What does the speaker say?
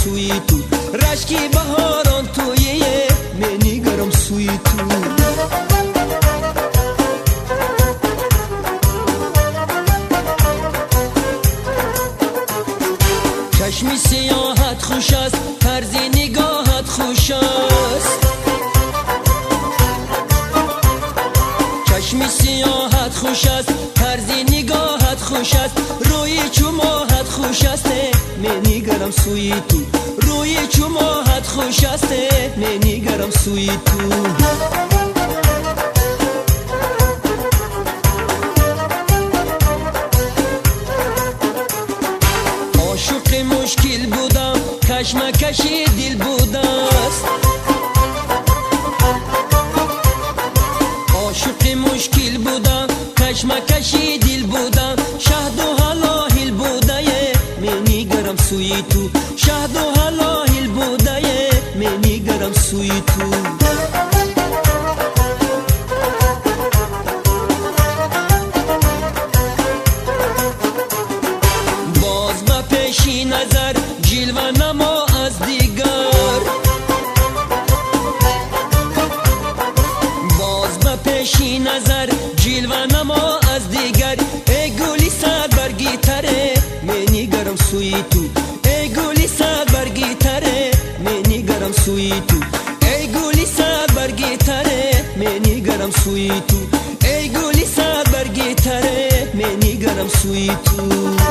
سوی تو، رشکی بهاران تویه میگرم سوی تو. چشمی سیاحت خوش است، طرز نگاهت خوش است. چشمی سیاحت خوش است، طرز نگاهت خوش است. روی چماحت خوش است، میگرم سوی تو. روی چماحت خوش است، میگرم سوی تو. عاشق مشکل بودم، کشمکش دل بودست. عاشق مشکل بودم، کشمکش دل بودم. شهد و حلاهل بوده میگرم سوی تو. شهد و حلاهل بوده میگرم سوی تو. باز با پیشی نظر جلوه نما از دیگر. باز با پیشی نظر جلوه نما از دیگر. ای گلی صد برگی تره میگرم سوی تو. ای گلی صد برگی تره میگرم سوی تو. ای گلی صد برگی تره میگرم سوی تو. ای گلی صد برگی تره میگرم سوی تو.